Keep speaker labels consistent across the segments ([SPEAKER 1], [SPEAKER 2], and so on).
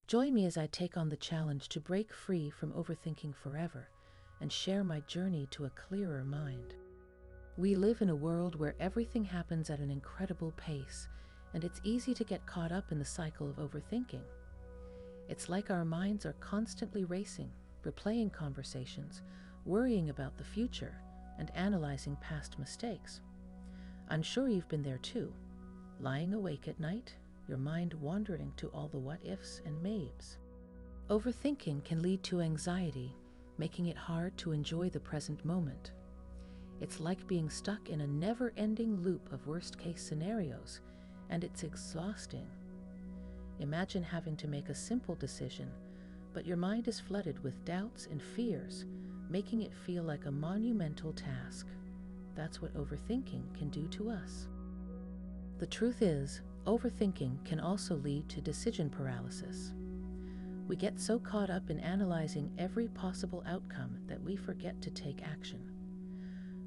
[SPEAKER 1] Join me as I take on the challenge to break free from overthinking forever and share my journey to a clearer mind. We live in a world where everything happens at an incredible pace, and it's easy to get caught up in the cycle of overthinking. It's like our minds are constantly racing, replaying conversations, worrying about the future, and analyzing past mistakes. I'm sure you've been there too, lying awake at night, your mind wandering to all the what-ifs and maybes. Overthinking can lead to anxiety, making it hard to enjoy the present moment. It's like being stuck in a never-ending loop of worst-case scenarios, and it's exhausting. Imagine having to make a simple decision, but your mind is flooded with doubts and fears, making it feel like a monumental task. That's what overthinking can do to us. The truth is, overthinking can also lead to decision paralysis. We get so caught up in analyzing every possible outcome that we forget to take action.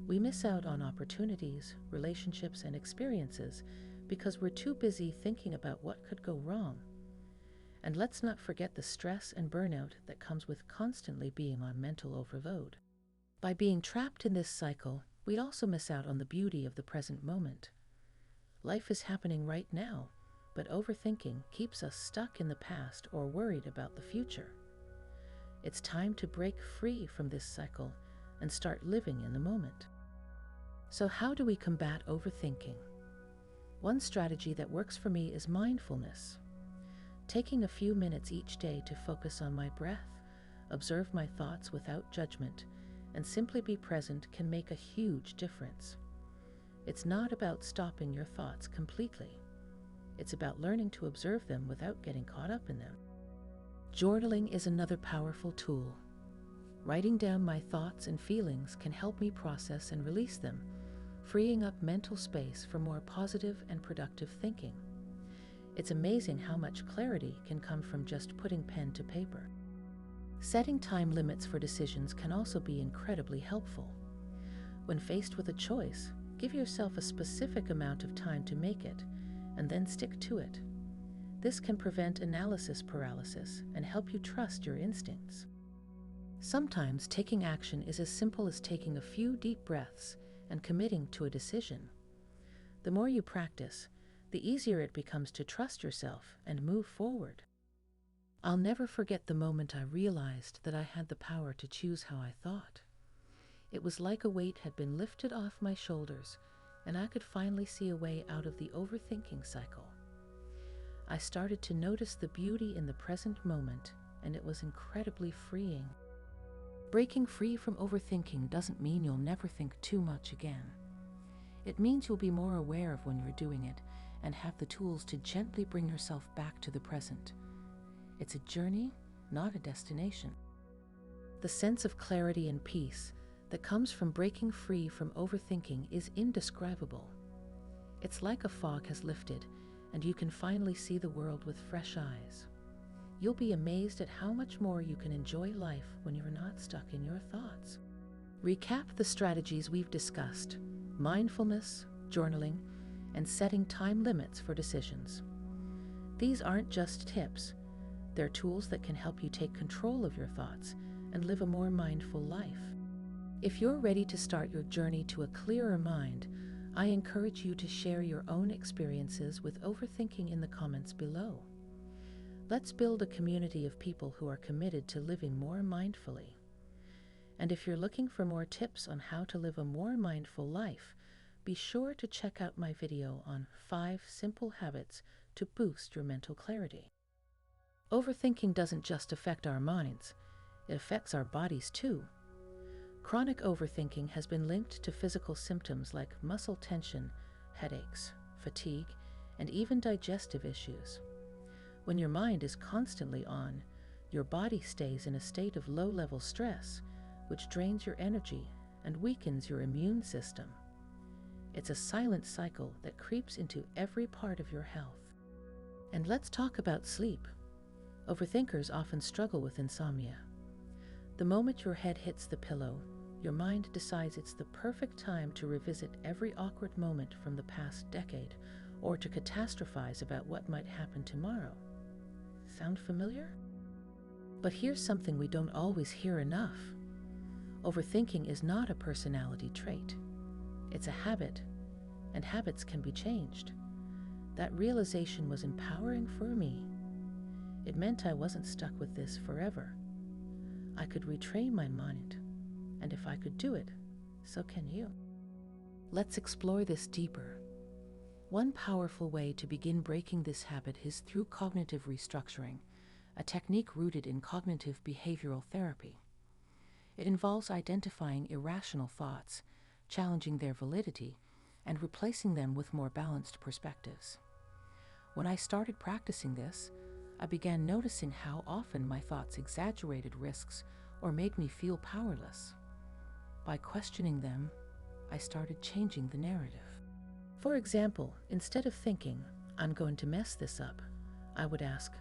[SPEAKER 1] We miss out on opportunities, relationships, and experiences because we're too busy thinking about what could go wrong. And let's not forget the stress and burnout that comes with constantly being on mental overload. By being trapped in this cycle, we'd also miss out on the beauty of the present moment. Life is happening right now, but overthinking keeps us stuck in the past or worried about the future. It's time to break free from this cycle and start living in the moment. So how do we combat overthinking? One strategy that works for me is mindfulness. Taking a few minutes each day to focus on my breath, observe my thoughts without judgment, and simply be present can make a huge difference. It's not about stopping your thoughts completely. It's about learning to observe them without getting caught up in them. Journaling is another powerful tool. Writing down my thoughts and feelings can help me process and release them, freeing up mental space for more positive and productive thinking. It's amazing how much clarity can come from just putting pen to paper. Setting time limits for decisions can also be incredibly helpful. When faced with a choice, give yourself a specific amount of time to make it, and then stick to it. This can prevent analysis paralysis and help you trust your instincts. Sometimes taking action is as simple as taking a few deep breaths and committing to a decision. The more you practice, the easier it becomes to trust yourself and move forward. I'll never forget the moment I realized that I had the power to choose how I thought. It was like a weight had been lifted off my shoulders, and I could finally see a way out of the overthinking cycle. I started to notice the beauty in the present moment, and it was incredibly freeing. Breaking free from overthinking doesn't mean you'll never think too much again. It means you'll be more aware of when you're doing it and have the tools to gently bring yourself back to the present. It's a journey, not a destination. The sense of clarity and peace that comes from breaking free from overthinking is indescribable. It's like a fog has lifted and you can finally see the world with fresh eyes. You'll be amazed at how much more you can enjoy life when you're not stuck in your thoughts. Recap the strategies we've discussed: mindfulness, journaling, and setting time limits for decisions. These aren't just tips. They're tools that can help you take control of your thoughts and live a more mindful life. If you're ready to start your journey to a clearer mind, I encourage you to share your own experiences with overthinking in the comments below. Let's build a community of people who are committed to living more mindfully. And if you're looking for more tips on how to live a more mindful life, be sure to check out my video on 5 simple habits to boost your mental clarity. Overthinking doesn't just affect our minds, it affects our bodies too. Chronic overthinking has been linked to physical symptoms like muscle tension, headaches, fatigue, and even digestive issues. When your mind is constantly on, your body stays in a state of low-level stress, which drains your energy and weakens your immune system. It's a silent cycle that creeps into every part of your health. And let's talk about sleep. Overthinkers often struggle with insomnia. The moment your head hits the pillow, your mind decides it's the perfect time to revisit every awkward moment from the past decade or to catastrophize about what might happen tomorrow. Sound familiar? But here's something we don't always hear enough. Overthinking is not a personality trait. It's a habit, and habits can be changed. That realization was empowering for me. It meant I wasn't stuck with this forever. I could retrain my mind, and if I could do it, so can you. Let's explore this deeper. One powerful way to begin breaking this habit is through cognitive restructuring, a technique rooted in cognitive behavioral therapy. It involves identifying irrational thoughts, challenging their validity, and replacing them with more balanced perspectives. When I started practicing this, I began noticing how often my thoughts exaggerated risks or made me feel powerless. By questioning them, I started changing the narrative. For example, instead of thinking, "I'm going to mess this up," I would ask,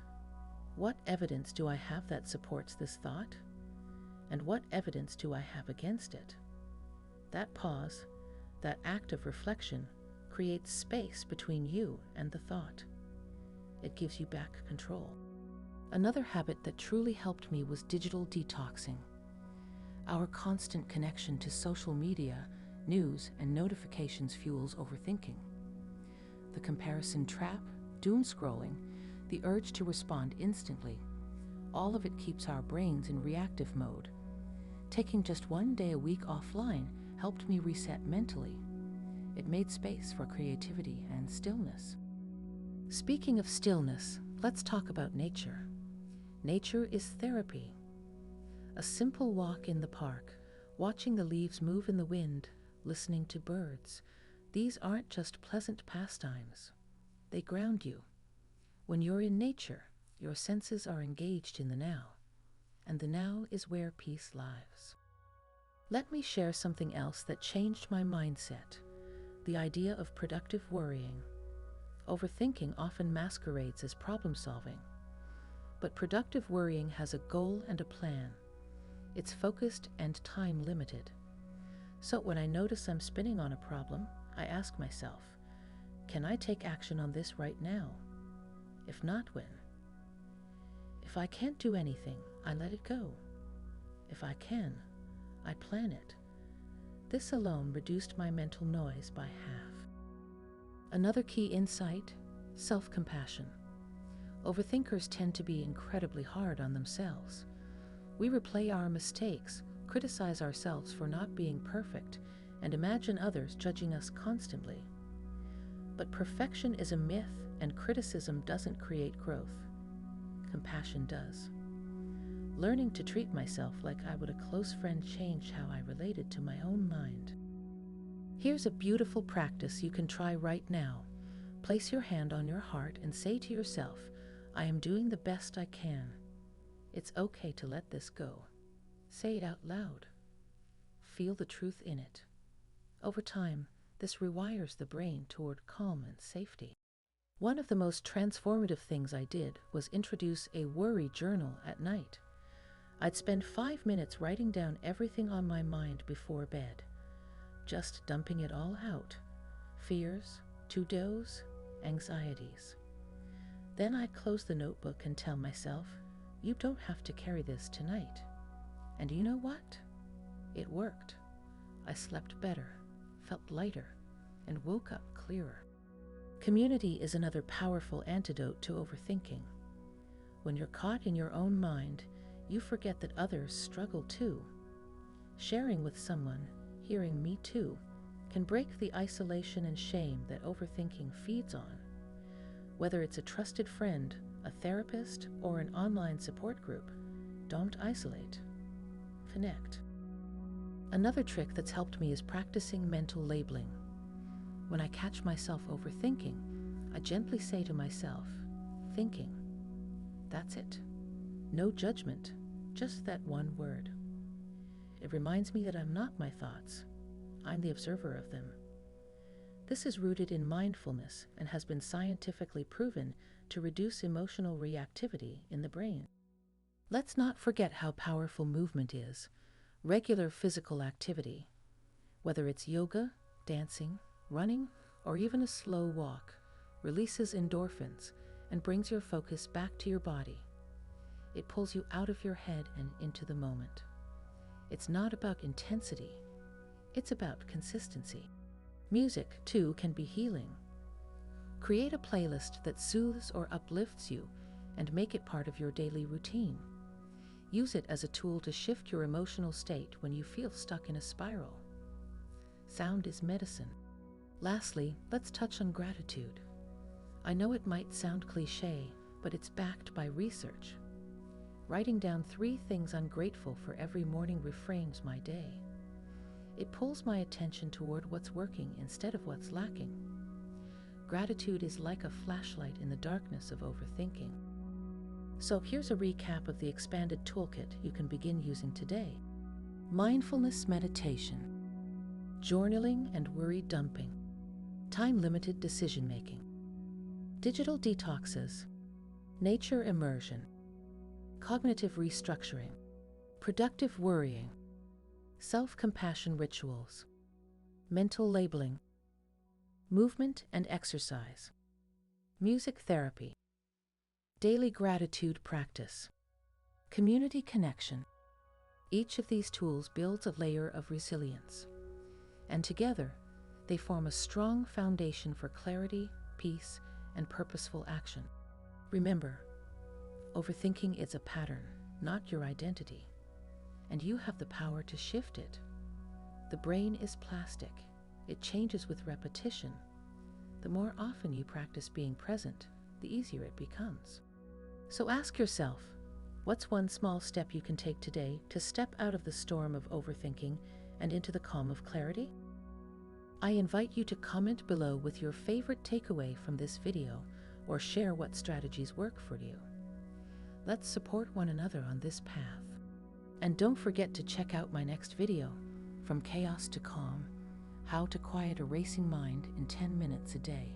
[SPEAKER 1] "What evidence do I have that supports this thought? And what evidence do I have against it?" That pause, that act of reflection, creates space between you and the thought. It gives you back control. Another habit that truly helped me was digital detoxing. Our constant connection to social media, news, and notifications fuels overthinking. The comparison trap, doom scrolling, the urge to respond instantly, all of it keeps our brains in reactive mode. Taking just one day a week offline helped me reset mentally. It made space for creativity and stillness. Speaking of stillness, let's talk about nature. Nature is therapy. A simple walk in the park, watching the leaves move in the wind, listening to birds, these aren't just pleasant pastimes. They ground you. When you're in nature, your senses are engaged in the now, and the now is where peace lies. Let me share something else that changed my mindset: the idea of productive worrying. Overthinking often masquerades as problem solving, but productive worrying has a goal and a plan. It's focused and time limited. So when I notice I'm spinning on a problem, I ask myself, can I take action on this right now? If not, when? If I can't do anything, I let it go. If I can, I plan it. This alone reduced my mental noise by half. Another key insight: self-compassion. Overthinkers tend to be incredibly hard on themselves. We replay our mistakes, criticize ourselves for not being perfect, and imagine others judging us constantly. But perfection is a myth, and criticism doesn't create growth. Compassion does. Learning to treat myself like I would a close friend changed how I related to my own mind. Here's a beautiful practice you can try right now. Place your hand on your heart and say to yourself, "I am doing the best I can. It's okay to let this go." Say it out loud. Feel the truth in it. Over time, this rewires the brain toward calm and safety. One of the most transformative things I did was introduce a worry journal at night. I'd spend 5 minutes writing down everything on my mind before bed, just dumping it all out: fears, to-dos, anxieties. Then I'd close the notebook and tell myself, "You don't have to carry this tonight." And you know what? It worked. I slept better, felt lighter, and woke up clearer. Community is another powerful antidote to overthinking. When you're caught in your own mind, you forget that others struggle too. Sharing with someone, hearing "me too," can break the isolation and shame that overthinking feeds on. Whether it's a trusted friend, a therapist, or an online support group, don't isolate. Connect. Another trick that's helped me is practicing mental labeling. When I catch myself overthinking, I gently say to myself, "Thinking." That's it. No judgment, just that one word. It reminds me that I'm not my thoughts. I'm the observer of them. This is rooted in mindfulness and has been scientifically proven to reduce emotional reactivity in the brain. Let's not forget how powerful movement is. Regular physical activity, whether it's yoga, dancing, running, or even a slow walk, releases endorphins and brings your focus back to your body. It pulls you out of your head and into the moment. It's not about intensity, it's about consistency. Music, too, can be healing. Create a playlist that soothes or uplifts you and make it part of your daily routine. Use it as a tool to shift your emotional state when you feel stuck in a spiral. Sound is medicine. Lastly, let's touch on gratitude. I know it might sound cliché, but it's backed by research. Writing down 3 things I'm grateful for every morning reframes my day. It pulls my attention toward what's working instead of what's lacking. Gratitude is like a flashlight in the darkness of overthinking. So here's a recap of the expanded toolkit you can begin using today. Mindfulness meditation, journaling and worry dumping, time-limited decision-making, digital detoxes, nature immersion, cognitive restructuring, productive worrying, self-compassion rituals, mental labeling, movement and exercise, music therapy, daily gratitude practice, community connection. Each of these tools builds a layer of resilience, and together they form a strong foundation for clarity, peace, and purposeful action. Remember, overthinking is a pattern, not your identity, and you have the power to shift it. The brain is plastic. It changes with repetition. The more often you practice being present, the easier it becomes. So ask yourself, what's one small step you can take today to step out of the storm of overthinking and into the calm of clarity? I invite you to comment below with your favorite takeaway from this video or share what strategies work for you. Let's support one another on this path. And don't forget to check out my next video, From Chaos to Calm, How to Quiet a Racing Mind in 10 Minutes a Day.